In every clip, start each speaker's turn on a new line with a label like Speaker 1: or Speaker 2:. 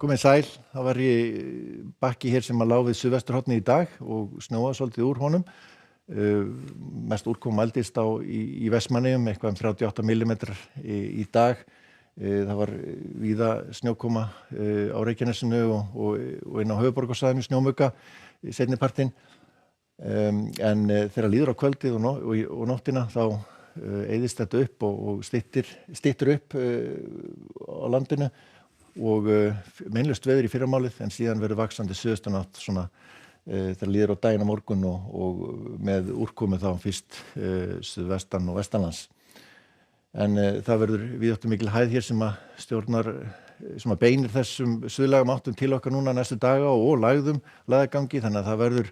Speaker 1: Komið sæl, það var bakki hér sem lá við suðvesturhornið í dag og snjóaði svolítið úr honum. Mest úrkoma mældist í Vestmannaeyjum, eitthvað 38 millimetrar í dag. Það var víða snjókoma á Reykjanesinu og inn á höfuðborgarsvæðinu snjómuga seinni partinn. En þegar líður á kvöldið og nóttina þá eyðist þetta upp og styttir upp á landinu og meinlaust veður í fyrramálið en síðan verður vaxandi suðaustanátt svona þegar líður á daginn á morgun og með úrkomu þá fyrst suðvestan og vestanlands. En það verður víðáttu mikil hæð hér sem að beinir þessum suðlægum áttum til okkar núna næstu daga og lægðagangi, þannig að það verður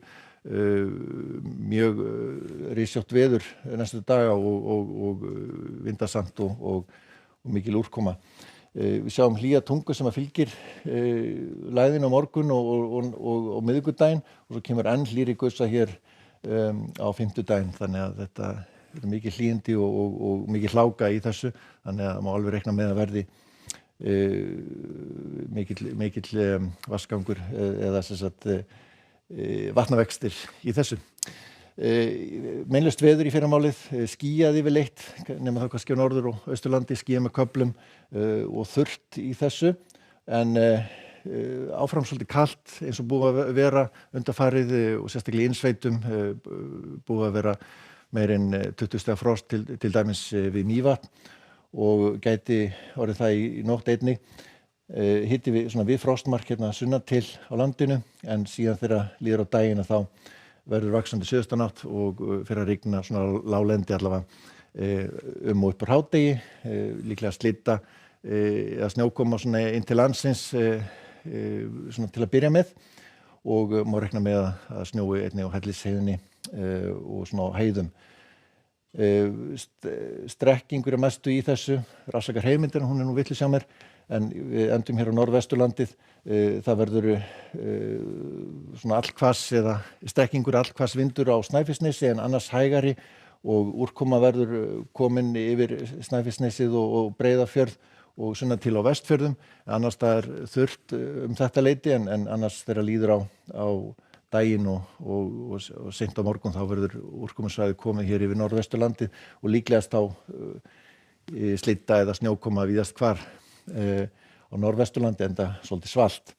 Speaker 1: mjög rysjótt veður næstu daga og vindasamt og mikil úrkoma. Við sjáum hlýja tungu sem að fylgir lægðin á morgun og miðvikudaginn og svo kemur enn hlýrri gusa hér á fimmtudaginn, þannig að þetta er mikið hlýindi og mikið hláka í þessu, þannig að má alveg reikna með að verði mikill vatnsgangur eða sem sagt vatnavextir í þessu. Meinlaust veður í fyrramálið, skýjaði yfirleitt nema þá kannski á norður- og austurlandi, skýjað með köflum og þurrt í þessu, en áfram svolítið kalt eins og búið að vera undanfarið og sérstaklega í innsveitum, búið að vera meir en 20 stiga frost til dæmis við Mývatn og gæti orðið það í nótt einnig. Hiti við frostmark hérna sunnan til á landinu, en síðan þegar líður á daginn þá verður vaxandi suðaustanátt og fyrir að rigna svona láglendi allavega og upp úr hádegi, líklega slydda eða snjókoma svona inn til landsins svona til að byrja með og má reikna með að snjói einnig á Hellisheiðinni og svona á heiðum. Strekkingur er mestu í þessu, rannsakar heimildina, hún er nú vitlaus hjá mér, en við endum hér á norðvesturlandið. Það verður svona allhvass eða strekkingur allhvass vindur á Snæfellsnesi en annars hægari og úrkoma verður komin yfir Snæfellsnesið og Breiðafjörð og sunnan til á Vestfjörðum. Annars staðar þurrt þetta leyti en annars þegar líður á daginn og seint á morgun þá verður úrkomusvæði komið hér yfir norðvesturlandið og líklegast þá slydda eða snjókoma víðast hvar á norðvesturlandi enda svolítið svalt.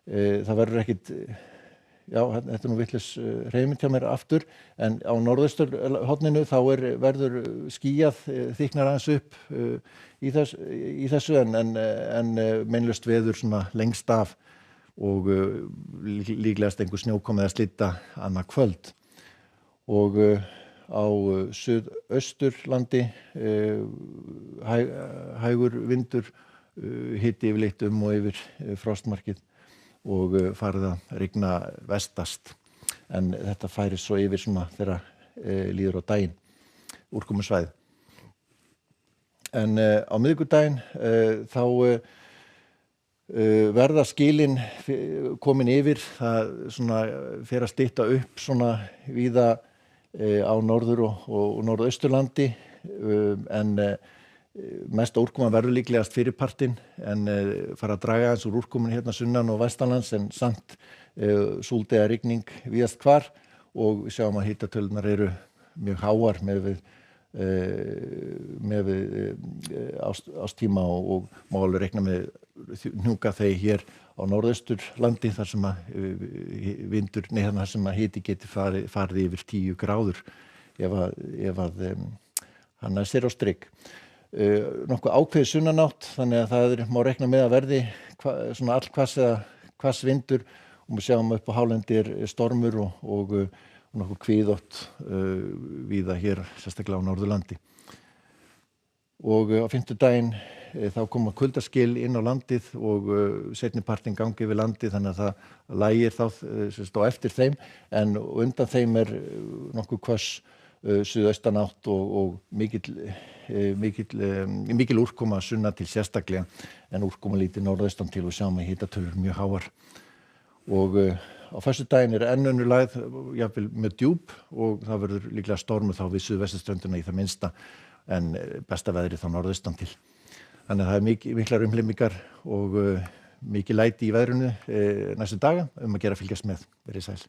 Speaker 1: Það verður ekkit, þetta er nú vitlaus hreyfing hjá mér aftur, en á norðausturhorninu þá verður skýjað, þykknar aðeins upp í þessu en meinlaust veður svona lengst af og líklegast einhver snjókoma eða slydda annað kvöld. Og á suðausturlandi hægur vindur, hiti yfirleitt og yfir frostmarkið og farið að rigna vestast, en þetta færist svo yfir svona þegar líður á daginn, úrkomusvæði. En á miðvikudaginn þá verða skilin komin yfir, það svona fer að stytta upp svona víða á norður- og norðausturlandi, en mest úrkoma verður líklegast fyrirpartinn en fara að draga aðeins úr úrkomunni hérna sunnan og vestanlands, en samt súld eða rigning víðast hvar og við sjáum að hitatölunar eru mjög háar með ástíma og má alveg reikna með hnjúka þegar hér á norðausturlandi þar sem að þar sem að hiti geti farið yfir 10 gráður ef að hann sér á strik. Nokkuð ákveðið sunnanátt, þannig að það má reikna með að verði svona allhvass eða hvass vindur og við sjáum upp á hálendi stormur og nokkuð kvíðótt víða hér, sérstaklega á Norðurlandi. Og á fimmtudaginn þá koma kuldaskil inn á landið og seinni partinn gangi yfir landið, þannig að það lægir þá á eftir þeim, en undan þeim nokkuð hvöss suðaustanátt og mikil úrkoma sunnan til sérstaklega, en úrkoma lítið norðaustan til og sjáum að hitatölur mjög háar. Og á föstudaginn enn önnur lægð, jafnvel með djúp, og það verður líklega stormur þá við suðvesturströndina í það minnsta, en besta veðrið þá norðaustan til. Þannig að það miklar umhleymingar og mikið læti í veðrinu næstu daga að gera að fylgjast með. Verið sæl.